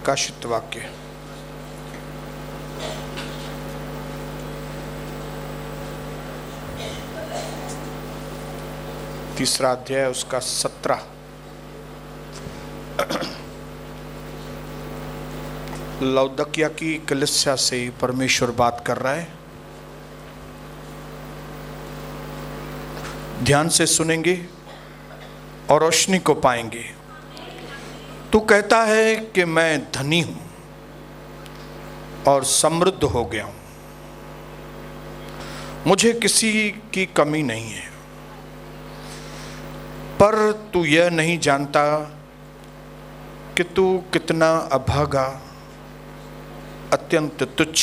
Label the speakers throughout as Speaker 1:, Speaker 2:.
Speaker 1: प्रकाशित वाक्य, तीसरा अध्याय, उसका 17। लौदकिया की कलीसिया से परमेश्वर बात कर रहा है। ध्यान से सुनेंगे और रोशनी को पाएंगे। तू कहता है कि मैं धनी हूं और समृद्ध हो गया हूं, मुझे किसी की कमी नहीं है, पर तू यह नहीं जानता कि तू कितना अभागा, अत्यंत तुच्छ,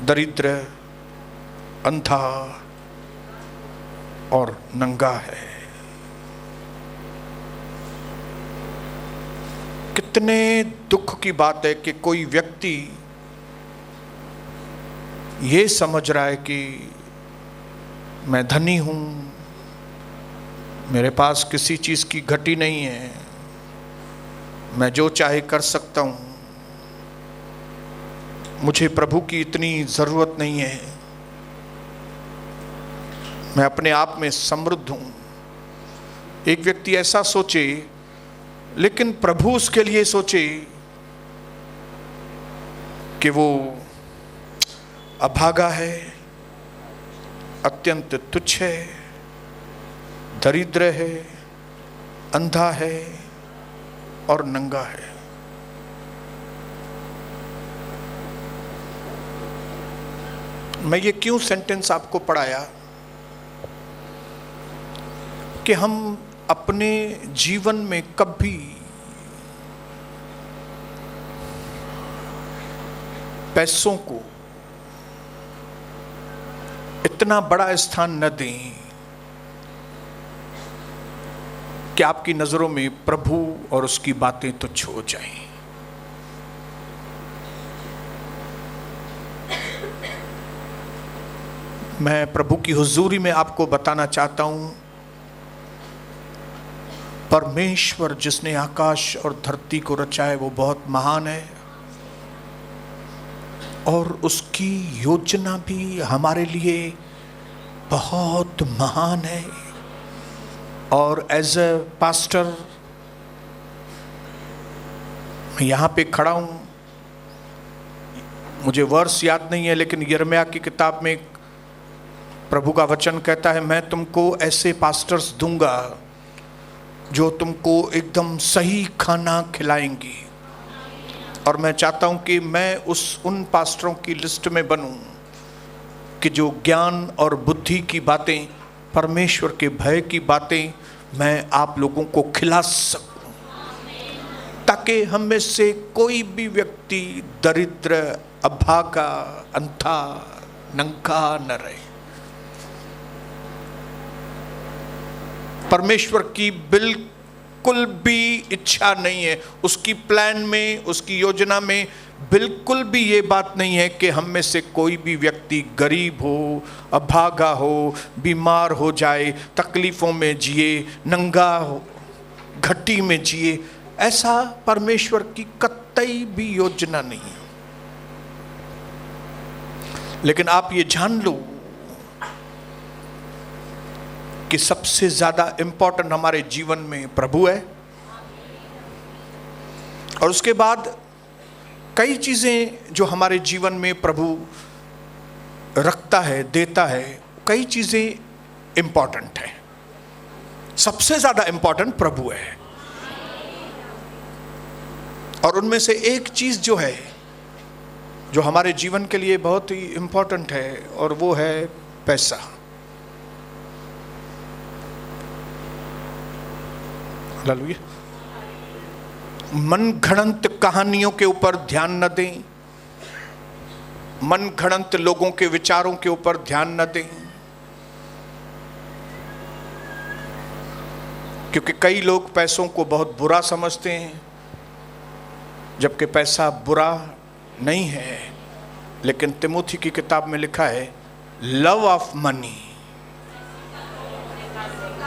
Speaker 1: दरिद्र, अंधा और नंगा है। कितने दुख की बात है कि कोई व्यक्ति ये समझ रहा है कि मैं धनी हूं, मेरे पास किसी चीज की घटी नहीं है, मैं जो चाहे कर सकता हूं, मुझे प्रभु की इतनी जरूरत नहीं है, मैं अपने आप में समृद्ध हूं। एक व्यक्ति ऐसा सोचे, लेकिन प्रभु उसके लिए सोचे कि वो अभागा है, अत्यंत तुच्छ है, दरिद्र है, अंधा है और नंगा है। मैं ये क्यों सेंटेंस आपको पढ़ाया कि हम अपने जीवन में कभी पैसों को इतना बड़ा स्थान न दें कि आपकी नजरों में प्रभु और उसकी बातें तुच्छ हो जाएं। मैं प्रभु की हुजूरी में आपको बताना चाहता हूं, परमेश्वर जिसने आकाश और धरती को रचा है वो बहुत महान है, और उसकी योजना भी हमारे लिए बहुत महान है। और एज ए पास्टर मैं यहाँ पे खड़ा हूँ, मुझे वर्ष याद नहीं है, लेकिन यिर्मयाह की किताब में प्रभु का वचन कहता है, मैं तुमको ऐसे पास्टर्स दूंगा जो तुमको एकदम सही खाना खिलाएंगी। और मैं चाहता हूं कि मैं उन पास्टरों की लिस्ट में बनूं कि जो ज्ञान और बुद्धि की बातें, परमेश्वर के भय की बातें मैं आप लोगों को खिला सकूं, ताकि हम में से कोई भी व्यक्ति दरिद्र, अभागा, अंधा, नंगा न रहे। परमेश्वर की बिल्कुल भी इच्छा नहीं है, उसकी प्लान में, उसकी योजना में बिल्कुल भी ये बात नहीं है कि हम में से कोई भी व्यक्ति गरीब हो, अभागा हो, बीमार हो जाए, तकलीफों में जिए, नंगा हो, घटी में जिए। ऐसा परमेश्वर की कतई भी योजना नहीं है। लेकिन आप ये जान लो कि सबसे ज्यादा इंपॉर्टेंट हमारे जीवन में प्रभु है, और उसके बाद कई चीजें जो हमारे जीवन में प्रभु रखता है, देता है, कई चीजें इंपॉर्टेंट है। सबसे ज्यादा इंपॉर्टेंट प्रभु है, और उनमें से एक चीज जो है, जो हमारे जीवन के लिए बहुत ही इंपॉर्टेंट है, और वो है पैसा। हालेलुया। मन घड़ंत कहानियों के ऊपर ध्यान न दें, मन घड़ंत लोगों के विचारों के ऊपर ध्यान न दें, क्योंकि कई लोग पैसों को बहुत बुरा समझते हैं, जबकि पैसा बुरा नहीं है। लेकिन तिमोथी की किताब में लिखा है, लव ऑफ मनी,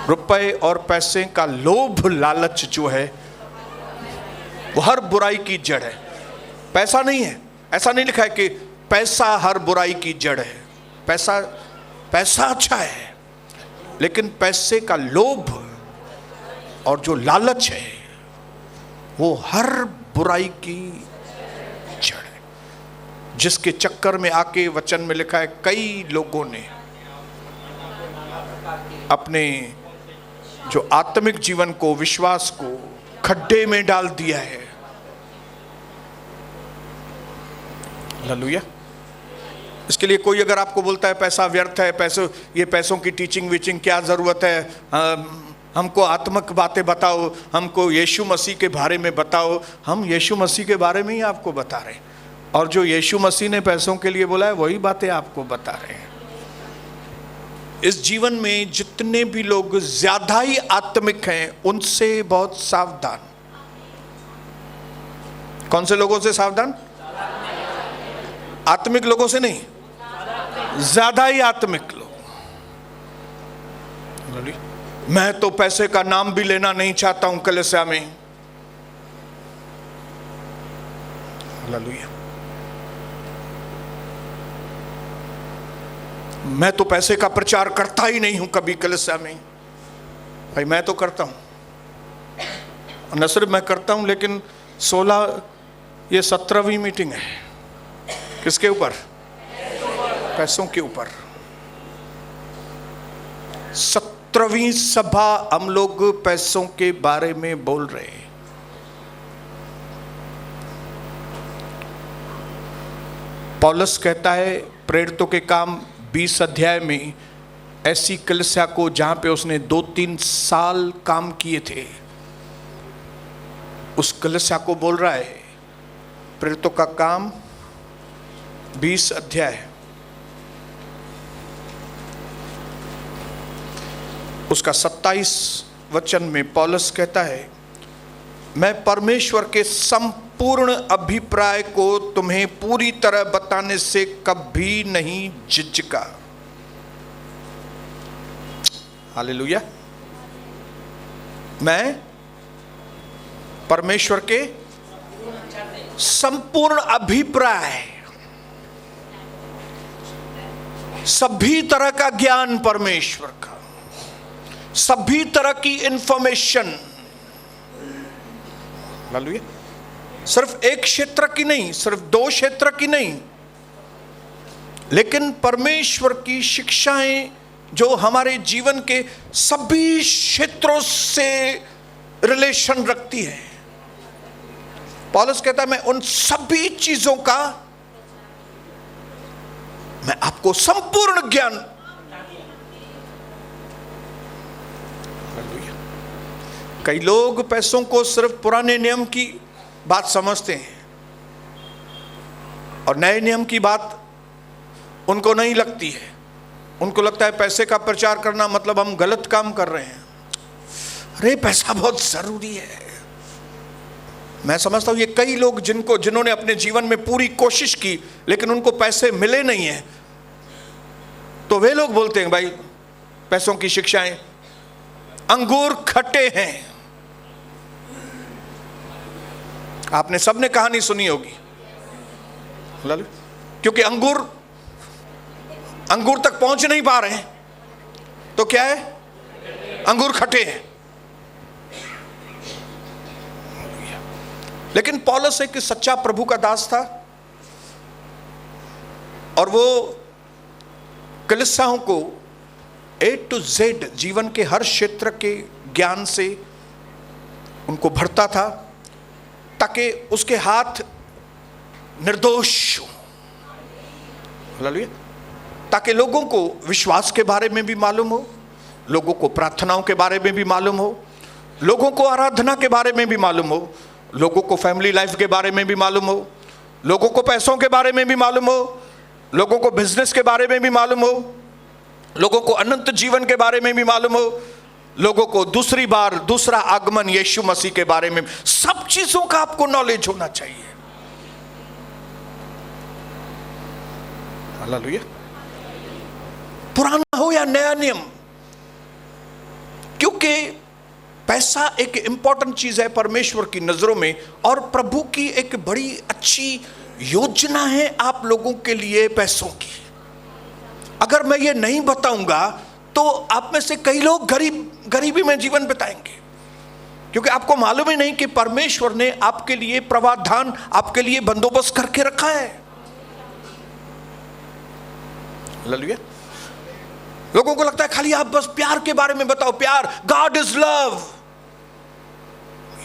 Speaker 1: रुपए और पैसे का लोभ, लालच जो है वो हर बुराई की जड़ है। पैसा नहीं है, ऐसा नहीं लिखा है कि पैसा हर बुराई की जड़ है। पैसा अच्छा है, लेकिन पैसे का लोभ और जो लालच है वो हर बुराई की जड़ है, जिसके चक्कर में आके वचन में लिखा है कई लोगों ने अपने जो आत्मिक जीवन को, विश्वास को खड्डे में डाल दिया है। हालेलुया। इसके लिए कोई अगर आपको बोलता है पैसा व्यर्थ है, पैसों की टीचिंग वीचिंग क्या जरूरत है, हमको आत्मिक बातें बताओ, हमको यीशु मसीह के बारे में बताओ, हम यीशु मसीह के बारे में ही आपको बता रहे हैं, और जो यीशु मसीह ने पैसों के लिए बोला है वही बातें आपको बता रहे हैं। इस जीवन में जितने भी लोग ज्यादा ही आत्मिक हैं उनसे बहुत सावधान। कौन से लोगों से सावधान? आत्मिक लोगों से नहीं, ज्यादा ही आत्मिक लोग। मैं तो पैसे का नाम भी लेना नहीं चाहता हूं कलीसिया में। हालेलुया। मैं तो पैसे का प्रचार करता ही नहीं हूं कभी कलीसिया में। भाई मैं तो करता हूं, न सिर्फ मैं करता हूं, लेकिन 17वीं मीटिंग है। किसके ऊपर? पैसों के ऊपर। 17वीं सभा हम लोग पैसों के बारे में बोल रहे हैं। पौलुस कहता है प्रेरितों के काम 20 अध्याय में, ऐसी कलीसिया को जहां पे उसने 2-3 साल काम किए थे, उस कलीसिया को बोल रहा है प्रेरितों का काम 20 अध्याय, उसका 27 वचन में पौलुस कहता है, मैं परमेश्वर के संपूर्ण अभिप्राय को तुम्हें पूरी तरह बताने से कभी नहीं झिझका। हालेलुया। मैं परमेश्वर के संपूर्ण अभिप्राय, सभी तरह का ज्ञान परमेश्वर का, सभी तरह की इंफॉर्मेशन, हालेलुया, सिर्फ एक क्षेत्र की नहीं, सिर्फ 2 क्षेत्र की नहीं, लेकिन परमेश्वर की शिक्षाएं जो हमारे जीवन के सभी क्षेत्रों से रिलेशन रखती है। पौलुस कहता है मैं उन सभी चीजों का, मैं आपको संपूर्ण ज्ञान। कई लोग पैसों को सिर्फ पुराने नियम की बात समझते हैं और नए नियम की बात उनको नहीं लगती है। उनको लगता है पैसे का प्रचार करना मतलब हम गलत काम कर रहे हैं। अरे पैसा बहुत जरूरी है। मैं समझता हूं ये कई लोग जिन्होंने अपने जीवन में पूरी कोशिश की लेकिन उनको पैसे मिले नहीं है, तो वे लोग बोलते हैं भाई पैसों की शिक्षाएं, अंगूर खट्टे हैं। आपने सबने कहानी सुनी होगी, क्योंकि अंगूर तक पहुंच नहीं पा रहे हैं, तो क्या है? अंगूर खट्टे हैं। लेकिन पौलुस एक सच्चा प्रभु का दास था और वो कलीसियाओं को A to Z जीवन के हर क्षेत्र के ज्ञान से उनको भरता था ताकि उसके हाथ निर्दोष हो, हालेलुया, ताकि लोगों को विश्वास के बारे में भी मालूम हो, लोगों को प्रार्थनाओं के बारे में भी मालूम हो, लोगों को आराधना के बारे में भी मालूम हो, लोगों को फैमिली लाइफ के बारे में भी मालूम हो, लोगों को पैसों के बारे में भी मालूम हो, लोगों को बिजनेस के बारे में भी मालूम हो, लोगों को अनंत जीवन के बारे में भी मालूम हो, लोगों को दूसरा आगमन यीशु मसीह के बारे में, सब चीजों का आपको नॉलेज होना चाहिए। हालेलुया। पुराना हो या नया नियम, क्योंकि पैसा एक इंपॉर्टेंट चीज है परमेश्वर की नजरों में, और प्रभु की एक बड़ी अच्छी योजना है आप लोगों के लिए पैसों की। अगर मैं ये नहीं बताऊंगा तो आप में से कई लोग गरीबी में जीवन बिताएंगे, क्योंकि आपको मालूम ही नहीं कि परमेश्वर ने आपके लिए प्रावधान, आपके लिए बंदोबस्त करके रखा है। हालेलुया। लोगों को लगता है खाली आप बस प्यार के बारे में बताओ, प्यार, God is love.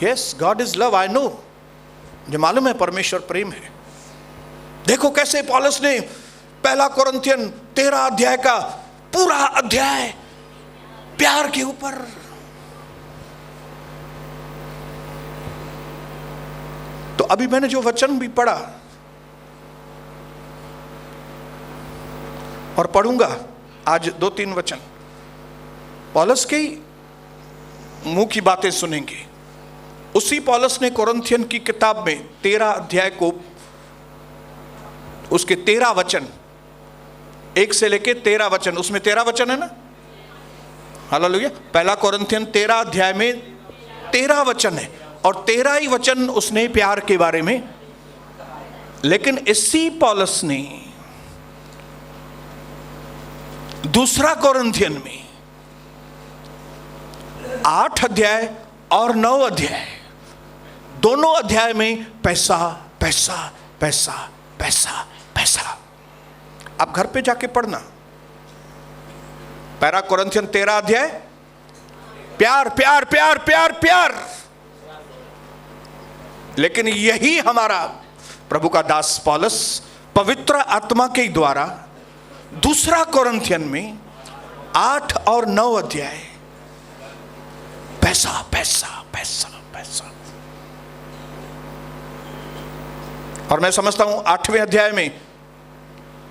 Speaker 1: Yes, God is love, I know, मुझे मालूम है परमेश्वर प्रेम है। देखो कैसे पौलुस ने 1 कोरिन्थियन 13 अध्याय का पूरा अध्याय प्यार के ऊपर। तो अभी मैंने जो वचन भी पढ़ा और पढ़ूंगा आज 2-3 वचन, पौलुस के मुंह की बातें सुनेंगे। उसी पौलुस ने कोरिन्थियन की किताब में 13 अध्याय को, उसके 13 वचन, 1 से लेके 13 वचन, उसमें 13 वचन है ना, हालेलुया। 1 कोरिन्थियन 13 अध्याय में 13 वचन है, और 13 ही वचन उसने प्यार के बारे में। लेकिन इसी पौलुस ने 2 कोरिन्थियन में 8 अध्याय और 9 अध्याय, दोनों अध्याय में पैसा पैसा पैसा पैसा पैसा। आप घर पे जाके पढ़ना, 1 कोरिन्थियन 13 अध्याय, प्यार प्यार प्यार प्यार प्यार। लेकिन यही हमारा प्रभु का दास पौलुस पवित्र आत्मा के द्वारा 2 कोरिन्थियन में 8 और 9 अध्याय पैसा पैसा पैसा पैसा। और मैं समझता हूं 8वें अध्याय में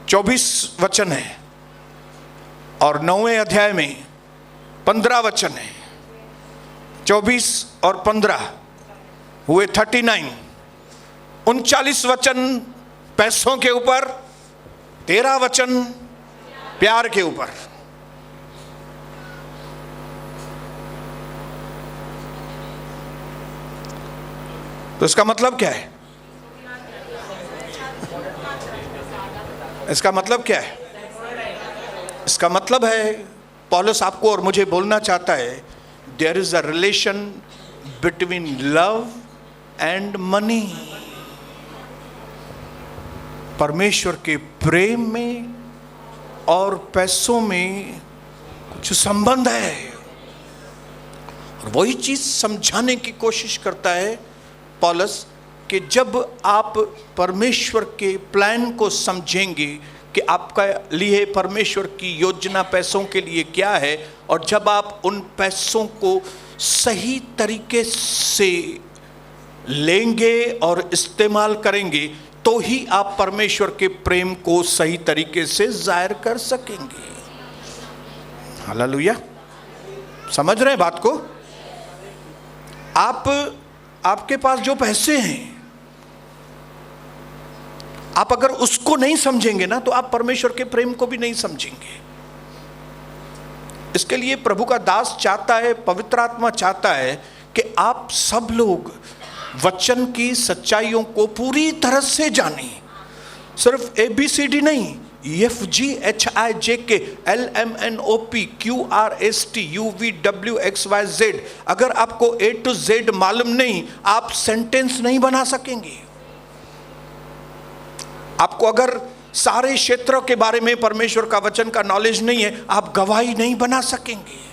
Speaker 1: 24 वचन है, और 9वें अध्याय में 15 वचन है। 24 और 15 हुए 39, 39 वचन पैसों के ऊपर, 13 वचन प्यार के ऊपर। तो इसका मतलब क्या है? इसका मतलब क्या है? इसका मतलब है पौलुस आपको और मुझे बोलना चाहता है, there is a relation between love and money. परमेश्वर के प्रेम में और पैसों में कुछ संबंध है, और वही चीज समझाने की कोशिश करता है पौलुस कि जब आप परमेश्वर के प्लान को समझेंगे कि आपका लिए परमेश्वर की योजना पैसों के लिए क्या है, और जब आप उन पैसों को सही तरीके से लेंगे और इस्तेमाल करेंगे, तो ही आप परमेश्वर के प्रेम को सही तरीके से जाहिर कर सकेंगे। हालेलुया। समझ रहे हैं बात को? आपके पास जो पैसे हैं, आप अगर उसको नहीं समझेंगे ना, तो आप परमेश्वर के प्रेम को भी नहीं समझेंगे। इसके लिए प्रभु का दास चाहता है, पवित्र आत्मा चाहता है कि आप सब लोग वचन की सच्चाइयों को पूरी तरह से जानें। सिर्फ ABCD नहीं, EFGHIJK LMNOP QRST UVWXYZ। अगर आपको A to Z मालूम नहीं, आप सेंटेंस नहीं बना सकेंगे। आपको अगर सारे क्षेत्रों के बारे में परमेश्वर का वचन का नॉलेज नहीं है, आप गवाही नहीं बना सकेंगे।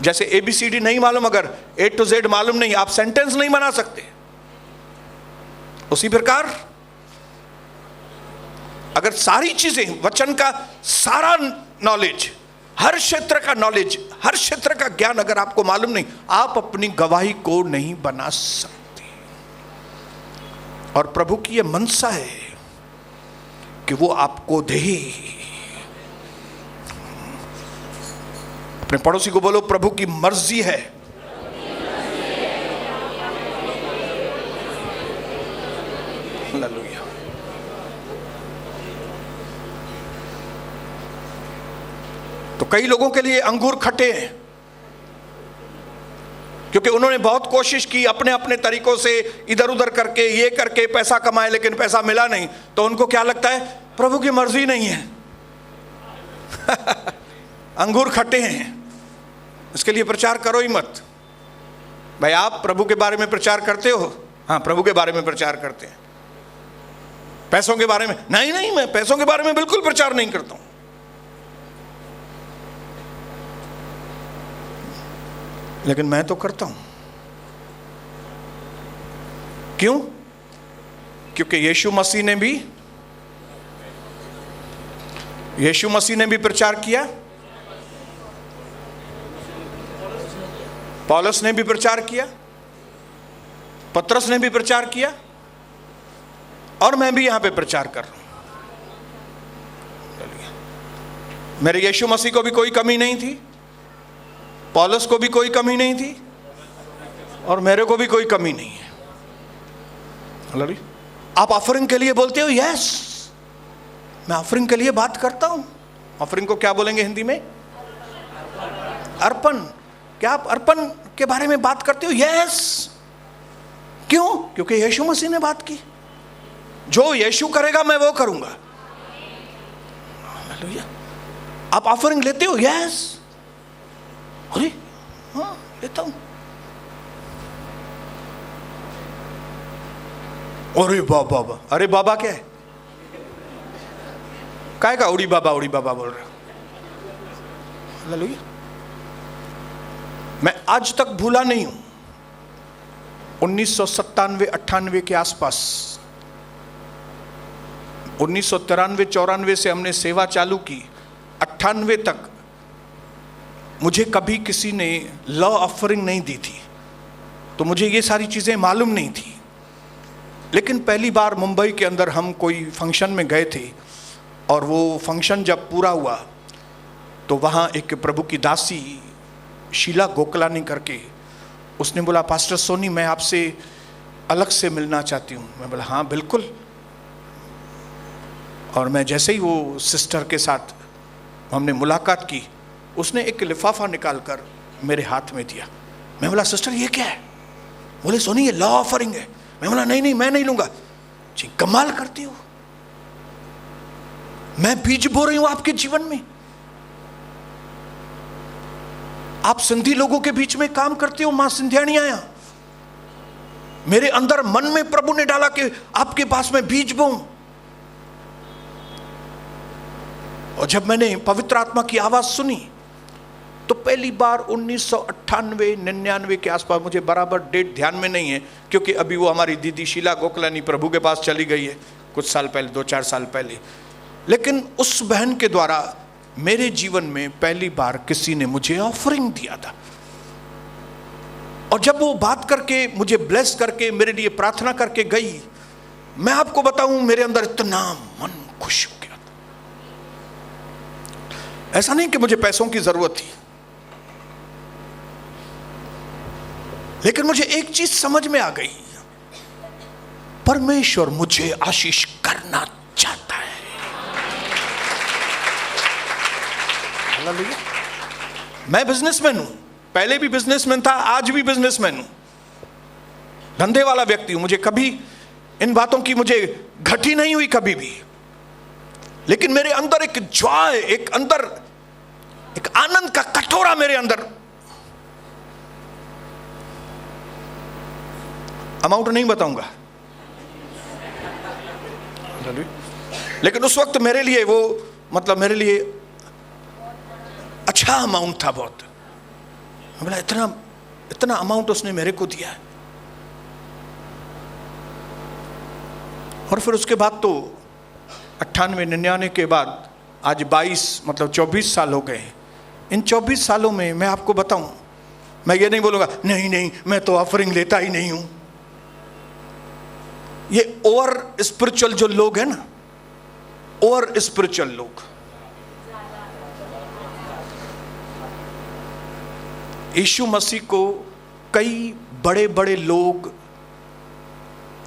Speaker 1: जैसे ABCD नहीं मालूम, अगर A to Z मालूम नहीं, आप सेंटेंस नहीं बना सकते। उसी प्रकार अगर सारी चीजें, वचन का सारा नॉलेज, हर क्षेत्र का नॉलेज, हर क्षेत्र का ज्ञान अगर आपको मालूम नहीं, आप अपनी गवाही को नहीं बना सकते। और प्रभु की यह मनसा है कि वो आपको दे। अपने पड़ोसी को बोलो, प्रभु की मर्जी है हालेलुया। तो कई लोगों के लिए अंगूर खट्टे हैं, क्योंकि उन्होंने बहुत कोशिश की अपने अपने तरीकों से, इधर उधर करके, ये करके पैसा कमाए, लेकिन पैसा मिला नहीं। तो उनको क्या लगता है, प्रभु की मर्जी नहीं है। अंगूर खट्टे हैं, इसके लिए प्रचार करो ही मत। भाई आप प्रभु के बारे में प्रचार करते हो? हाँ, प्रभु के बारे में प्रचार करते हैं। पैसों के बारे में नहीं, नहीं, मैं पैसों के बारे में बिल्कुल प्रचार नहीं करता हूं। लेकिन मैं तो करता हूं। क्यों? क्योंकि यीशु मसीह ने भी प्रचार किया, पौलुस ने भी प्रचार किया, पतरस ने भी प्रचार किया, और मैं भी यहां पे प्रचार कर रहा हूं। मेरे यीशु मसीह को भी कोई कमी नहीं थी, पौलुस को भी कोई कमी नहीं थी, और मेरे को भी कोई कमी नहीं है। आप ऑफरिंग के लिए बोलते हो, यस, मैं ऑफरिंग के लिए बात करता हूं। ऑफरिंग को क्या बोलेंगे हिंदी में? अर्पण। क्या आप अर्पण के बारे में बात करते हो? यस। क्यों? क्योंकि यीशु मसीह ने बात की। जो यीशु करेगा मैं वो करूंगा। आप ऑफरिंग लेते हो? यस। अरे हाँ, लेता हूं। अरे बाबा, अरे बाबा क्या है? काय का उड़ी बाबा बोल रहे हो? हालेलुया। मैं आज तक भूला नहीं हूं, 1997-98 के आसपास, 1993-94 से हमने सेवा चालू की, 98 तक मुझे कभी किसी ने लॉ ऑफरिंग नहीं दी थी, तो मुझे ये सारी चीज़ें मालूम नहीं थी। लेकिन पहली बार मुंबई के अंदर हम कोई फंक्शन में गए थे, और वो फंक्शन जब पूरा हुआ तो वहाँ एक प्रभु की दासी शीला गोकलानी करके, उसने बोला, पास्टर सोनी मैं आपसे अलग से मिलना चाहती हूँ। मैं बोला हाँ बिल्कुल। और मैं जैसे ही वो सिस्टर के साथ हमने मुलाकात की, उसने एक लिफाफा निकाल कर मेरे हाथ में दिया। मैं बोला सिस्टर ये क्या है? बोले सोनी ये लॉ ऑफरिंग है। मैं बोला नहीं नहीं, मैं नहीं लूंगा। जी कमाल करती हो, मैं बीज बो रही हूं आपके जीवन में। आप सिंधी लोगों के बीच में काम करते हो, मां सिंधियाणी आया। मेरे अंदर मन में प्रभु ने डाला कि आपके पास में बीज बोऊं। और जब मैंने पवित्र आत्मा की आवाज सुनी तो पहली बार 1998-99 के आसपास, मुझे बराबर डेट ध्यान में नहीं है क्योंकि अभी वो हमारी दीदी शीला गोकलानी प्रभु के पास चली गई है कुछ साल पहले, 2-4 साल पहले। लेकिन उस बहन के द्वारा मेरे जीवन में पहली बार किसी ने मुझे ऑफरिंग दिया था। और जब वो बात करके मुझे ब्लेस करके मेरे लिए प्रार्थना करके गई, मैं आपको बताऊं मेरे अंदर इतना मन खुश हो गया था। ऐसा नहीं कि मुझे पैसों की जरूरत थी, लेकिन मुझे एक चीज समझ में आ गई, परमेश्वर मुझे आशीष करना चाहता है। मैं बिजनेसमैन हूं, पहले भी बिजनेसमैन था, आज भी बिजनेसमैन हूं, धंधे वाला व्यक्ति हूं। मुझे कभी इन बातों की मुझे घटी नहीं हुई कभी भी। लेकिन मेरे अंदर एक जॉय, एक अंदर एक आनंद का कटोरा मेरे अंदर। अमाउंट नहीं बताऊंगा, लेकिन उस वक्त मेरे लिए वो, मतलब मेरे लिए अच्छा अमाउंट था बहुत। बोला इतना अमाउंट उसने मेरे को दिया है। और फिर उसके बाद तो 98-99 के बाद आज 22 मतलब 24 साल हो गए। इन 24 सालों में मैं आपको बताऊं, मैं ये नहीं बोलूंगा नहीं नहीं मैं तो ऑफरिंग लेता ही नहीं हूं। ये ओवर स्पिरिचुअल जो लोग हैं ना, ओवर स्पिरिचुअल लोग, यीशु मसीह को कई बड़े बड़े लोग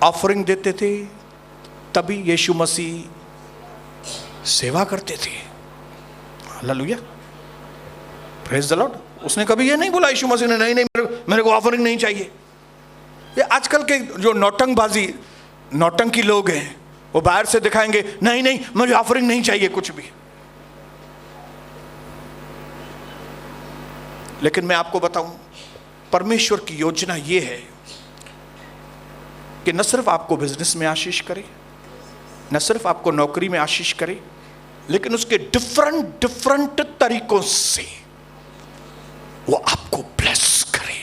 Speaker 1: ऑफरिंग देते थे, तभी यीशु मसीह सेवा करते थे। Hallelujah, praise the Lord. उसने कभी ये नहीं बोला यीशु मसीह ने, नहीं नहीं मेरे को ऑफरिंग नहीं चाहिए। ये आजकल के जो नौटंकी लोग हैं, वो बाहर से दिखाएंगे नहीं नहीं मुझे ऑफरिंग नहीं चाहिए कुछ भी। लेकिन मैं आपको बताऊं, परमेश्वर की योजना ये है कि न सिर्फ आपको बिजनेस में आशीष करे, न सिर्फ आपको नौकरी में आशीष करे, लेकिन उसके डिफरेंट तरीकों से वो आपको ब्लेस करे।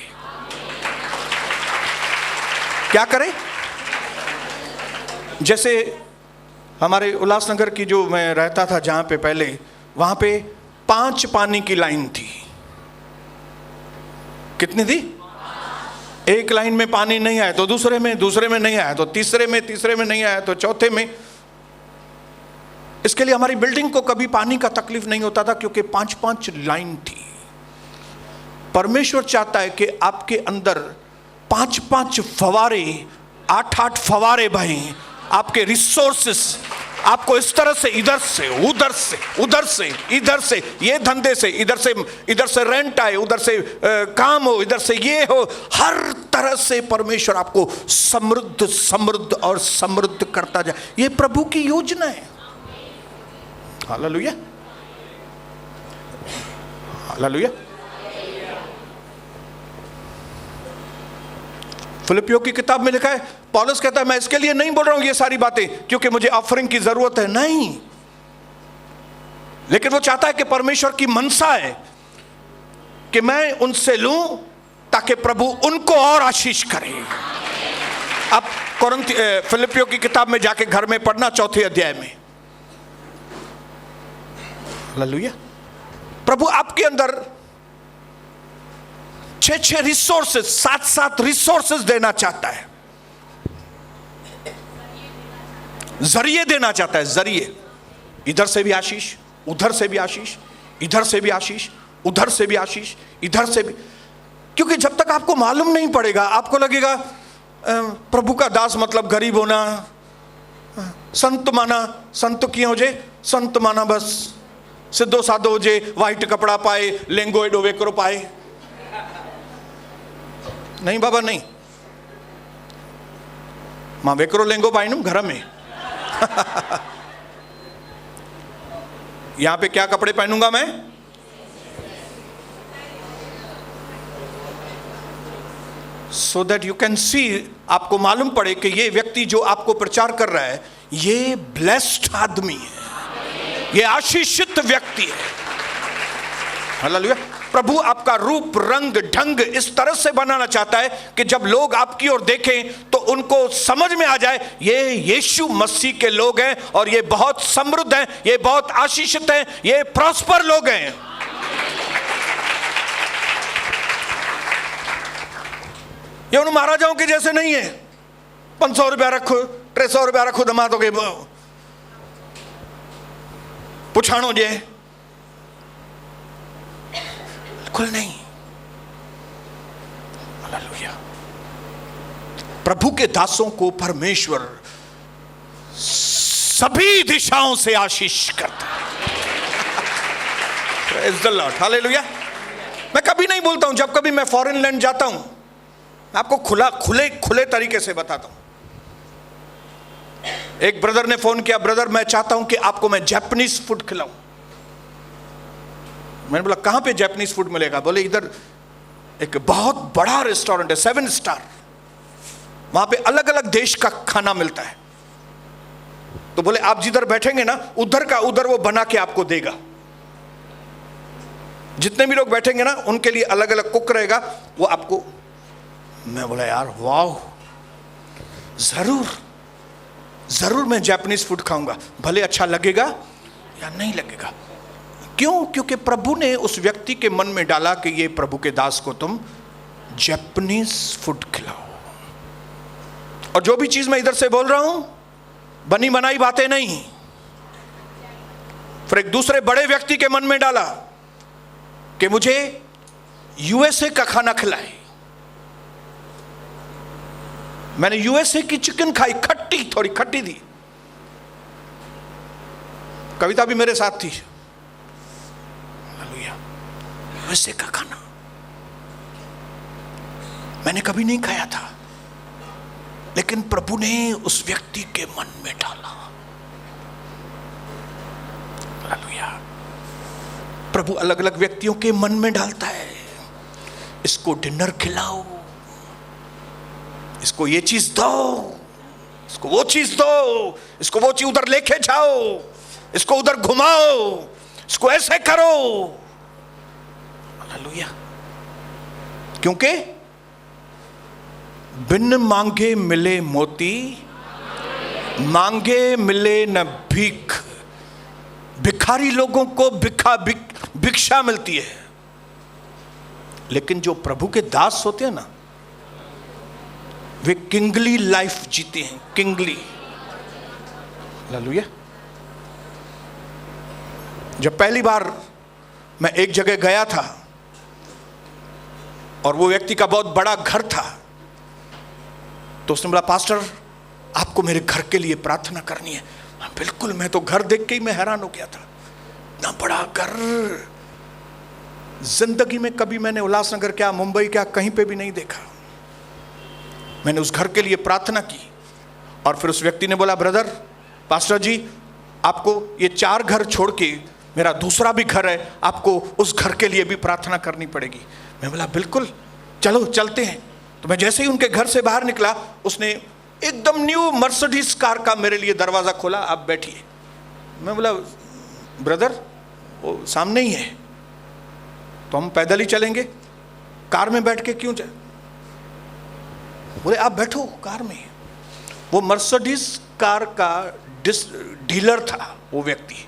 Speaker 1: क्या करे? जैसे हमारे उल्लासनगर की जो मैं रहता था जहां पे पहले, वहां पे 5 पानी की लाइन थी। कितनी थी? एक लाइन में पानी नहीं आया तो दूसरे में नहीं आया तो तीसरे में नहीं आया तो चौथे में। इसके लिए हमारी बिल्डिंग को कभी पानी का तकलीफ नहीं होता था, क्योंकि 5 लाइन थी। परमेश्वर चाहता है कि आपके अंदर 5 फवारे, 8 फवारे बहें। आपके रिसोर्सेस आपको इस तरह से, इधर से इधर से, ये धंधे से, इधर से रेंट आए, उधर से काम हो, इधर से ये हो, हर तरह से परमेश्वर आपको समृद्ध और समृद्ध करता जाए। ये प्रभु की योजना है। Hallelujah, hallelujah. फिलिपियों की किताब में लिखा है, पौलुस कहता है मैं इसके लिए नहीं बोल रहा हूं ये सारी बातें क्योंकि मुझे ऑफरिंग की जरूरत है, नहीं, लेकिन वो चाहता है कि परमेश्वर की मनसा है कि मैं उनसे लूं ताकि प्रभु उनको और आशीष करे। अब फिलिपियों की किताब में जाके घर में पढ़ना, 4 अध्याय में। हालेलुया। प्रभु आपके अंदर 6 रिसोर्सेस, 7 रिसोर्सेस देना चाहता है, जरिए देना चाहता है, जरिए। इधर से भी आशीष, उधर से भी आशीष, इधर से भी आशीष, उधर से भी आशीष, इधर से भी। क्योंकि जब तक आपको मालूम नहीं पड़ेगा, आपको लगेगा प्रभु का दास मतलब गरीब होना, संत माना, संत क्यों हो जे, संत माना बस सिद्धो साधो हो जे, वाइट कपड़ा पाए, लेंगो एडो वेकरो पाए। नहीं बाबा नहीं, मां वेकरो लेंगो पाई न घर में। यहां पे क्या कपड़े पहनूंगा मैं? So that you can see, आपको मालूम पड़े कि ये व्यक्ति जो आपको प्रचार कर रहा है ये ब्लेस्ड आदमी है, ये आशीषित व्यक्ति है। हालेलुया। प्रभु आपका रूप, रंग, ढंग इस तरह से बनाना चाहता है कि जब लोग आपकी ओर देखें तो उनको समझ में आ जाए ये यीशु मसीह के लोग हैं और ये बहुत समृद्ध हैं, ये बहुत आशीषित हैं, ये प्रॉस्पर लोग हैं। ये उन महाराजाओं के जैसे नहीं है, 500 रुपया रखो, 300 रुपया रखो, दमादों के पुछाणो जे, बिल्कुल नहीं। हालेलुया। प्रभु के दासों को परमेश्वर सभी दिशाओं से आशीष करता है। Praise the Lord, hallelujah. मैं कभी नहीं बोलता हूं, जब कभी मैं फॉरेन लैंड जाता हूं, मैं आपको खुले तरीके से बताता हूं। एक ब्रदर ने फोन किया, ब्रदर मैं चाहता हूं कि आपको मैं जापानीज फूड खिलाऊं। मैंने बोला कहां पे जापानीज फूड मिलेगा? बोले इधर एक बहुत बड़ा रेस्टोरेंट है, 7 स्टार, वहां पे अलग अलग देश का खाना मिलता है। तो बोले आप जिधर बैठेंगे ना, उधर का उधर वो बना के आपको देगा। जितने भी लोग बैठेंगे ना उनके लिए अलग अलग कुक रहेगा, वो आपको। मैं बोला यार वाह, जरूर मैं जापानीज फूड खाऊंगा, भले अच्छा लगेगा या नहीं लगेगा। क्यों? क्योंकि प्रभु ने उस व्यक्ति के मन में डाला कि ये प्रभु के दास को तुम जापानीज फूड खिलाओ। और जो भी चीज मैं इधर से बोल रहा हूं बनी बनाई बातें नहीं, फिर एक दूसरे बड़े व्यक्ति के मन में डाला कि मुझे यूएसए का खाना खिलाए। मैंने यूएसए की चिकन खाई, खट्टी, थोड़ी खट्टी थी। कविता भी मेरे साथ थी। यूएसए का खाना, मैंने कभी नहीं खाया था, लेकिन प्रभु ने उस व्यक्ति के मन में डाला। हालेलुया। प्रभु अलग अलग व्यक्तियों के मन में डालता है, इसको डिनर खिलाओ, इसको ये चीज दो, इसको वो चीज दो, इसको वो चीज उधर लेके जाओ, इसको उधर घुमाओ, इसको ऐसे करो। हालेलुया। क्योंकि बिन मांगे मिले मोती, मांगे मिले न भीख। भिखारी लोगों को भिक्षा मिलती है, लेकिन जो प्रभु के दास होते हैं ना, वे किंगली लाइफ जीते हैं, किंगली। हालेलुया। जब पहली बार मैं एक जगह गया था और वो व्यक्ति का बहुत बड़ा घर था, तो उसने बोला, पास्टर आपको मेरे घर के लिए प्रार्थना करनी है। हाँ, बिल्कुल। मैं तो घर देख के ही मैं हैरान हो गया था, इतना बड़ा घर। जिंदगी में कभी मैंने उल्लासनगर क्या, मुंबई क्या, कहीं पे भी नहीं देखा। मैंने उस घर के लिए प्रार्थना की और फिर उस व्यक्ति ने बोला, ब्रदर पास्टर जी, आपको ये 4 घर छोड़ के मेरा दूसरा भी घर है, आपको उस घर के लिए भी प्रार्थना करनी पड़ेगी। मैं बोला, बिल्कुल, चलो चलते हैं। तो मैं जैसे ही उनके घर से बाहर निकला, उसने एकदम न्यू मर्सिडीज कार का मेरे लिए दरवाजा खोला, आप बैठिए। मैं बोला, ब्रदर वो सामने ही है, तो हम पैदल ही चलेंगे, कार में बैठ के क्यों जाए? बोले, आप बैठो कार में। वो मर्सिडीज कार का डीलर था, वो व्यक्ति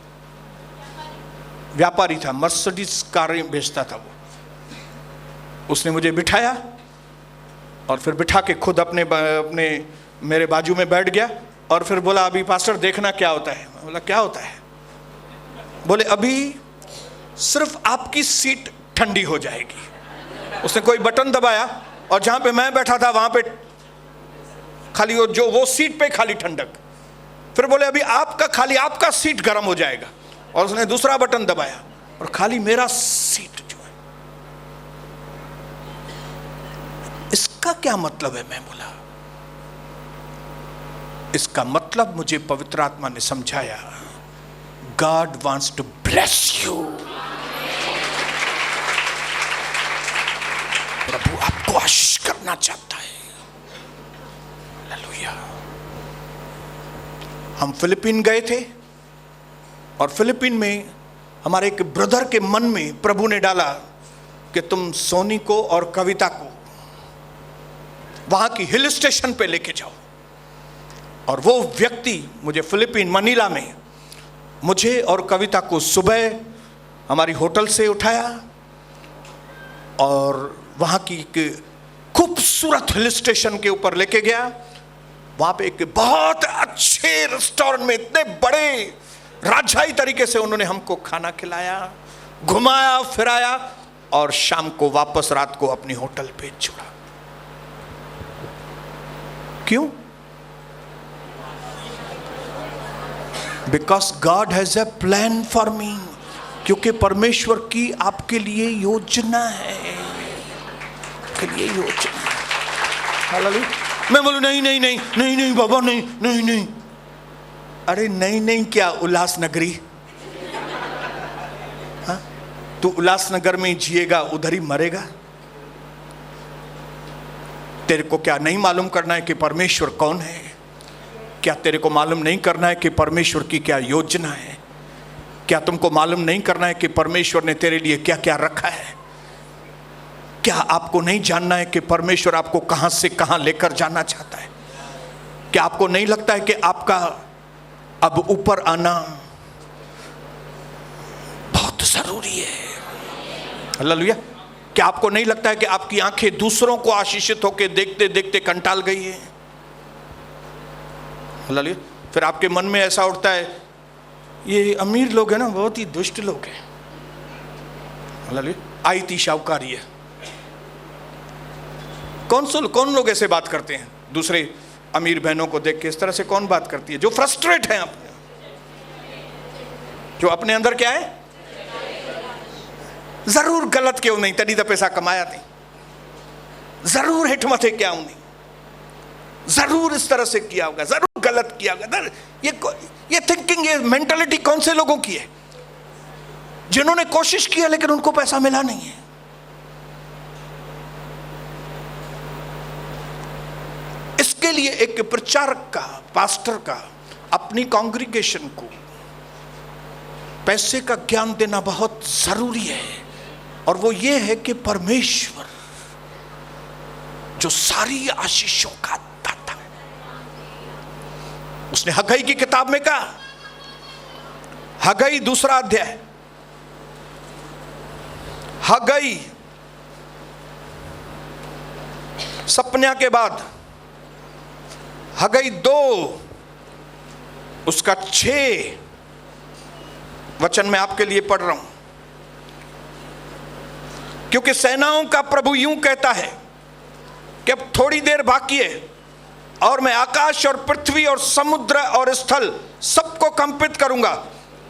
Speaker 1: व्यापारी था, मर्सिडीज कारें बेचता था वो। उसने मुझे बिठाया और फिर बिठा के खुद अपने मेरे बाजू में बैठ गया और फिर बोला, अभी पास्टर देखना क्या होता है। मैं बोला, क्या होता है? बोले, अभी सिर्फ आपकी सीट ठंडी हो जाएगी। उसने कोई बटन दबाया और जहां पे मैं बैठा था वहां पे खाली वो सीट पे खाली ठंडक। फिर बोले, अभी आपका सीट गर्म हो जाएगा। और उसने दूसरा बटन दबाया और खाली मेरा सीट जो है। इसका क्या मतलब है? मैं बोला, इसका मतलब मुझे पवित्र आत्मा ने समझाया, God wants to bless you. प्रभु आपको आशीष करना चाहता है। हालेलुया। हम फिलिपीन गए थे और फिलिपीन में हमारे एक ब्रदर के मन में प्रभु ने डाला कि तुम सोनी को और कविता को वहां की हिल स्टेशन पे लेके जाओ। और वो व्यक्ति मुझे फिलिपीन मनीला में मुझे और कविता को सुबह हमारी होटल से उठाया और वहां की एक खूबसूरत हिल स्टेशन के ऊपर लेके गया। वहां पे एक बहुत अच्छे रेस्टोरेंट में इतने बड़े राजशाही तरीके से उन्होंने हमको खाना खिलाया, घुमाया फिराया और शाम को वापस रात को अपनी होटल पे छोड़ा। क्यों? Because God has a plan for me. क्योंकि परमेश्वर की आपके लिए योजना है, आपके लिए योजना है। हालेलुया। मैं बोलूं, नहीं नहीं नहीं नहीं नहीं बाबा, नहीं नहीं नहीं। अरे नहीं नहीं क्या, उल्लासनगरी? हाँ, तू उल्लासनगर में जिएगा, उधर ही मरेगा। तेरे को क्या नहीं मालूम करना है कि परमेश्वर कौन है? क्या तेरे को मालूम नहीं करना है कि परमेश्वर की क्या योजना है? क्या तुमको मालूम नहीं करना है कि परमेश्वर ने तेरे लिए क्या क्या रखा है? क्या आपको नहीं जानना है कि परमेश्वर आपको कहां से कहां लेकर जाना चाहता है? क्या आपको नहीं लगता है कि आपका अब ऊपर आना बहुत जरूरी है? हालेलुया। क्या आपको नहीं लगता है कि आपकी आंखें दूसरों को आशीषित होकर देखते देखते कंटाल गई है? हालेलुया। फिर आपके मन में ऐसा उठता है, ये अमीर लोग हैं ना, बहुत ही दुष्ट लोग हैं। हालेलुया। आई थी शाहूकारी है। कौन लोग ऐसे बात करते हैं? दूसरे अमीर बहनों को देख के इस तरह से कौन बात करती है? जो फ्रस्ट्रेट है अपने, जो अपने अंदर क्या है, जरूर गलत क्यों नहीं, तभी तो पैसा कमाया नहीं। जरूर हेठ मथे क्या हूं, जरूर इस तरह से किया होगा, जरूर गलत किया होगा। ये थिंकिंग, ये मेंटालिटी कौन से लोगों की है? जिन्होंने कोशिश किया लेकिन उनको पैसा मिला नहीं है। इसके लिए एक प्रचारक का, पास्टर का अपनी कांग्रीगेशन को पैसे का ज्ञान देना बहुत जरूरी है। और वो ये है कि परमेश्वर जो सारी आशीषों का दाता है, उसने हग्गई की किताब में कहा, हग्गई 2 अध्याय, हग्गई सपन्या के बाद हग्गई 2 उसका 6 वचन में आपके लिए पढ़ रहा हूं। क्योंकि सेनाओं का प्रभु यूं कहता है कि अब थोड़ी देर बाकी है और मैं आकाश और पृथ्वी और समुद्र और स्थल सबको कंपित करूंगा,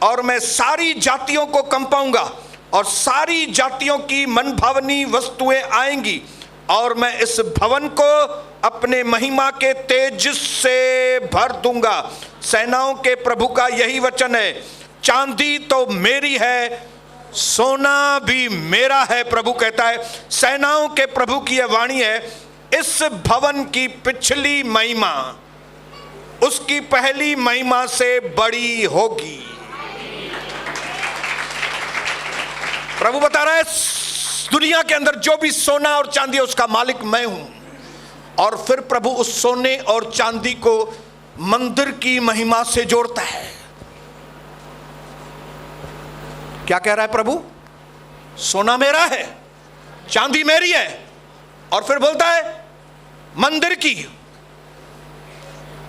Speaker 1: और मैं सारी जातियों को कंपाऊंगा, और सारी जातियों की मनभावनी वस्तुएं आएंगी, और मैं इस भवन को अपने महिमा के तेज से भर दूंगा। सेनाओं के प्रभु का यही वचन है, चांदी तो मेरी है, सोना भी मेरा है। प्रभु कहता है, सेनाओं के प्रभु की यह वाणी है, इस भवन की पिछली महिमा उसकी पहली महिमा से बड़ी होगी। प्रभु बता रहा है, दुनिया के अंदर जो भी सोना और चांदी है उसका मालिक मैं हूं। और फिर प्रभु उस सोने और चांदी को मंदिर की महिमा से जोड़ता है। क्या कह रहा है प्रभु? सोना मेरा है, चांदी मेरी है, और फिर बोलता है मंदिर की,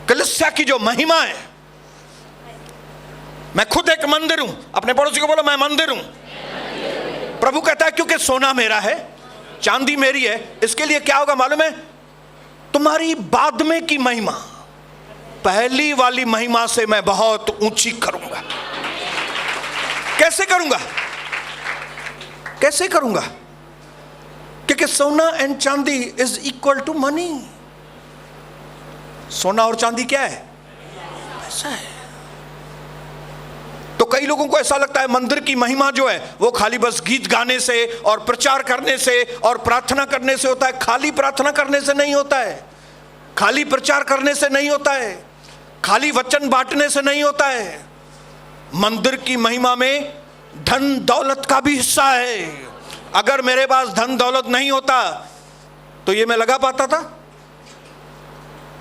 Speaker 1: कलीसिया की जो महिमा है, मैं खुद एक मंदिर हूं। अपने पड़ोसी को बोलो, मैं मंदिर हूं। प्रभु कहता है क्योंकि सोना मेरा है, चांदी मेरी है, इसके लिए क्या होगा मालूम है? तुम्हारी बाद में की महिमा पहली वाली महिमा से मैं बहुत ऊंची करूंगा। कैसे करूंगा? कैसे करूंगा? क्योंकि सोना एंड चांदी इज इक्वल टू मनी। सोना और चांदी क्या है? पैसा है। तो कई लोगों को ऐसा लगता है मंदिर की महिमा जो है वो खाली बस गीत गाने से और प्रचार करने से और प्रार्थना करने से होता है। खाली प्रार्थना करने से नहीं होता है, खाली प्रचार करने से नहीं होता है, खाली वचन बांटने से नहीं होता है। मंदिर की महिमा में धन दौलत का भी हिस्सा है। अगर मेरे पास धन दौलत नहीं होता तो ये मैं लगा पाता था?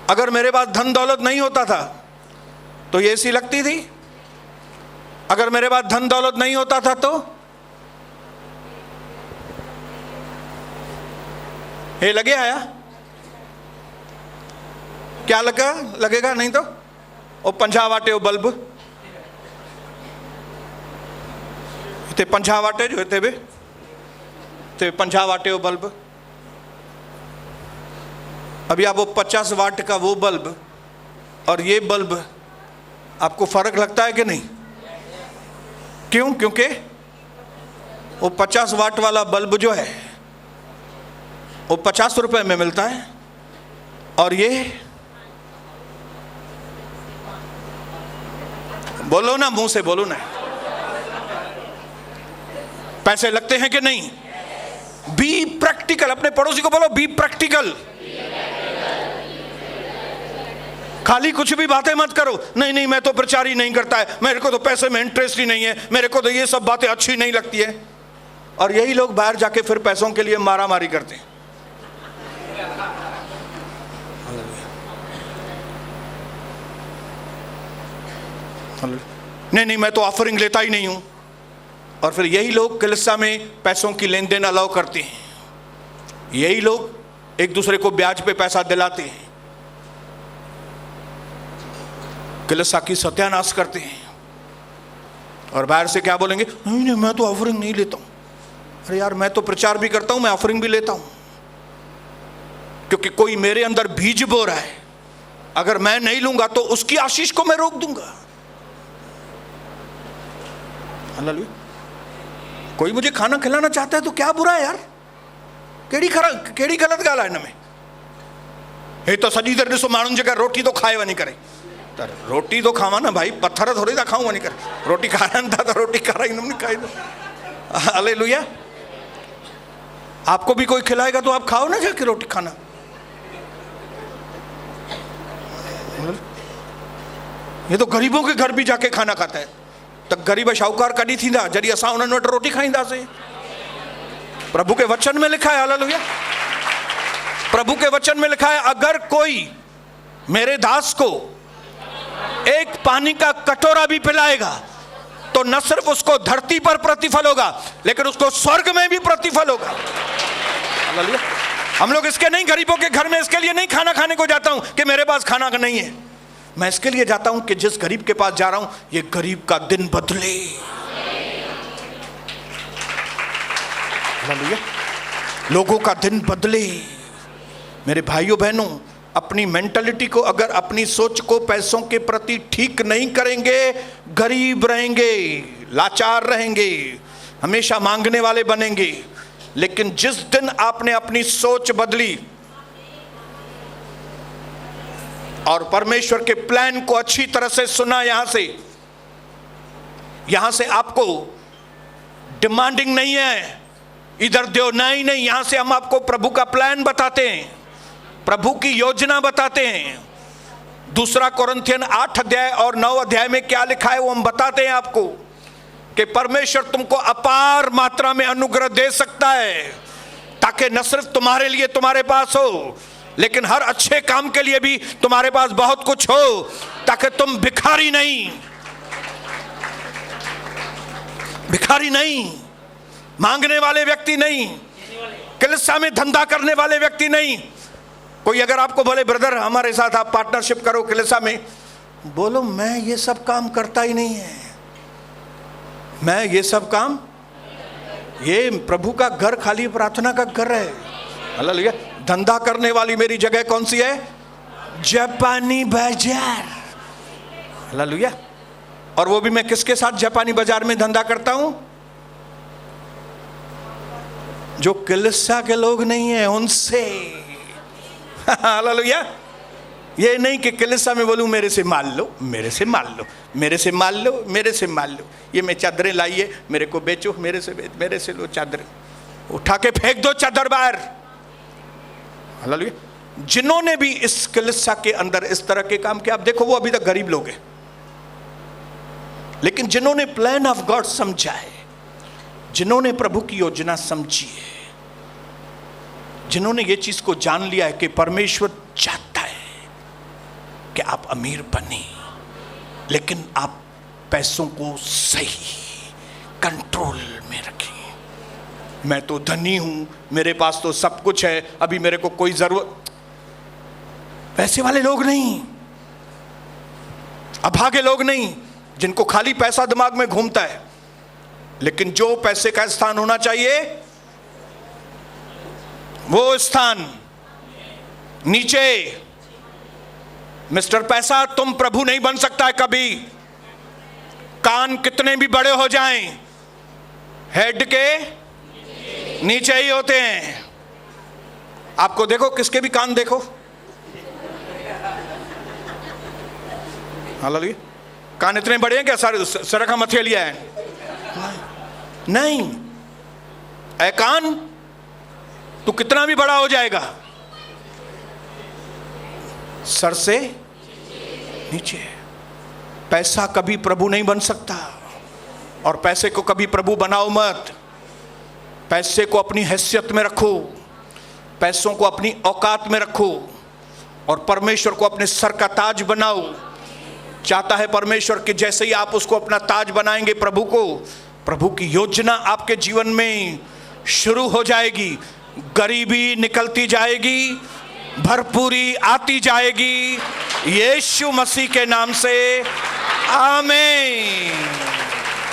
Speaker 1: अगर मेरे पास धन दौलत नहीं होता था तो ये एसी लगती थी? अगर मेरे पास धन दौलत नहीं होता था तो ये लगे आया? क्या लगेगा? नहीं तो वो 50 वाटे वो बल्ब ते 50 वाटे जो थे बे ते 50 वाटे वो बल्ब। अभी आप वो 50 वाट का वो बल्ब और ये बल्ब, आपको फर्क लगता है कि नहीं? क्यों? क्योंकि वो 50 वाट वाला बल्ब जो है वो 50 रुपए में मिलता है, और ये बोलो ना, मुंह से बोलो ना, पैसे लगते हैं कि नहीं? Be practical. अपने पड़ोसी को बोलो, बी प्रैक्टिकल। खाली कुछ भी बातें मत करो। नहीं नहीं, मैं तो प्रचार ही नहीं करता है, मेरे को तो पैसे में इंटरेस्ट ही नहीं है, मेरे को तो ये सब बातें अच्छी नहीं लगती है। और यही लोग बाहर जाके फिर पैसों के लिए मारामारी करते हैं। नहीं नहीं, मैं तो ऑफरिंग लेता ही नहीं हूं। और फिर यही लोग कलीसिया में पैसों की लेन देन अलाउ करते हैं। यही लोग एक दूसरे को ब्याज पे पैसा दिलाते हैं, कलीसिया की सत्यानाश करते हैं। और बाहर से क्या बोलेंगे? नहीं नहीं, मैं तो ऑफरिंग नहीं लेता हूं। अरे यार, मैं तो प्रचार भी करता हूं, मैं ऑफरिंग भी लेता हूं, क्योंकि कोई मेरे अंदर बीज बो रहा है। अगर मैं नहीं लूंगा तो उसकी आशीष को मैं रोक दूंगा। हालेलुया। कोई मुझे खाना खिलाना चाहता है तो क्या बुरा है यार? कहिड़ी ग़लति ॻाल्हि आहे हिन में? हे तो सॼी देरि ॾिसो माण्हुनि जेका रोटी तो खाए वञी करे, त रोटी तो खावां न भाई, पत्थर थोड़ी था खाऊं वञी करे, रोटी खाराइनि था त रोटी खाराईंदुमि न, खाईंदुमि। हालेलुया। आपको भी कोई खिलाएगा तो आप खाओ ना जाके रोटी खाना। ये तो गरीबों के घर भी जाके खाना खाता है, तो गरीब शाहूकार कॾहिं थींदा जॾहिं असां उन्हनि वटि रोटी खाईंदासीं। प्रभु के वचन में लिखा है, हालेलुया, प्रभु के वचन में लिखा है, अगर कोई मेरे दास को एक पानी का कटोरा भी पिलाएगा तो न सिर्फ उसको धरती पर प्रतिफल होगा लेकिन उसको स्वर्ग में भी प्रतिफल होगा। हालेलुया। हम लोग इसके नहीं, गरीबों के घर में इसके लिए नहीं खाना खाने को जाता हूं कि मेरे पास खाना नहीं है, मैं इसके लिए जाता हूं कि जिस गरीब के पास जा रहा हूं ये गरीब का दिन बदले। हालेलुया। लोगों का दिन बदले। मेरे भाइयों बहनों, अपनी मेंटालिटी को, अगर अपनी सोच को पैसों के प्रति ठीक नहीं करेंगे, गरीब रहेंगे, लाचार रहेंगे, हमेशा मांगने वाले बनेंगे। लेकिन जिस दिन आपने अपनी सोच बदली और परमेश्वर के प्लान को अच्छी तरह से सुना, यहां से आपको डिमांडिंग नहीं है, इधर दो नहीं, यहां से हम आपको प्रभु का प्लान बताते हैं, प्रभु की योजना बताते हैं। 2 कोरिन्थियन 8 अध्याय और 9 अध्याय में क्या लिखा है वो हम बताते हैं आपको, कि परमेश्वर तुमको अपार मात्रा में अनुग्रह दे सकता है, ताकि न सिर्फ तुम्हारे लिए तुम्हारे पास हो, लेकिन हर अच्छे काम के लिए भी तुम्हारे पास बहुत कुछ हो, ताकि तुम भिखारी नहीं, मांगने वाले व्यक्ति नहीं, कलीसिया में धंधा करने वाले व्यक्ति नहीं। कोई अगर आपको बोले ब्रदर हमारे साथ आप पार्टनरशिप करो कलीसिया में, बोलो मैं ये सब काम करता ही नहीं है, मैं ये सब काम, ये प्रभु का घर खाली प्रार्थना का घर है। हालेलुया। धंधा करने वाली मेरी जगह कौन सी है? जापानी बाजार। हालेलुया। और वो भी मैं किसके साथ जापानी बाजार में धंधा करता हूं? जो कलीसिया के लोग नहीं है उनसे। हालेलुया। ये नहीं कि कलीसिया में बोलूं मेरे से माल लो, मेरे से माल लो, मेरे से माल लो, मेरे से माल लो, ये मैं चादरें लाई है मेरे को बेचो, मेरे से लो चादरें, उठा के फेंक दो चादर बाहर। हालेलुया। जिन्होंने भी इस कलीसिया के अंदर इस तरह के काम किया, आप देखो वो अभी तक गरीब लोग हैं, लेकिन जिन्होंने प्लान ऑफ गॉड समझा है, जिन्होंने प्रभु की योजना समझी है, जिन्होंने ये चीज को जान लिया है कि परमेश्वर चाहता है कि आप अमीर बने, लेकिन आप पैसों को सही कंट्रोल में रखें। मैं तो धनी हूं, मेरे पास तो सब कुछ है, अभी मेरे को कोई जरूरत, पैसे वाले लोग नहीं, अभागे लोग नहीं, जिनको खाली पैसा दिमाग में घूमता है। लेकिन जो पैसे का स्थान होना चाहिए वो स्थान नीचे। मिस्टर पैसा तुम प्रभु नहीं बन सकता है कभी। कान कितने भी बड़े हो जाएं, हेड के नीचे ही होते हैं। आपको देखो, किसके भी कान देखो, हालेलुया, कान इतने बड़े हैं क्या सारे सर का मथे लिया है? नहीं। ऐ कान, तू कितना भी बड़ा हो जाएगा, सर से नीचे। पैसा कभी प्रभु नहीं बन सकता, और पैसे को कभी प्रभु बनाओ मत। पैसे को अपनी हैसियत में रखो, पैसों को अपनी औकात में रखो, और परमेश्वर को अपने सर का ताज बनाओ। चाहता है परमेश्वर कि जैसे ही आप उसको अपना ताज बनाएंगे प्रभु को, प्रभु की योजना आपके जीवन में शुरू हो जाएगी। गरीबी निकलती जाएगी, भरपूरी आती जाएगी, यीशु मसीह के नाम से आमीन।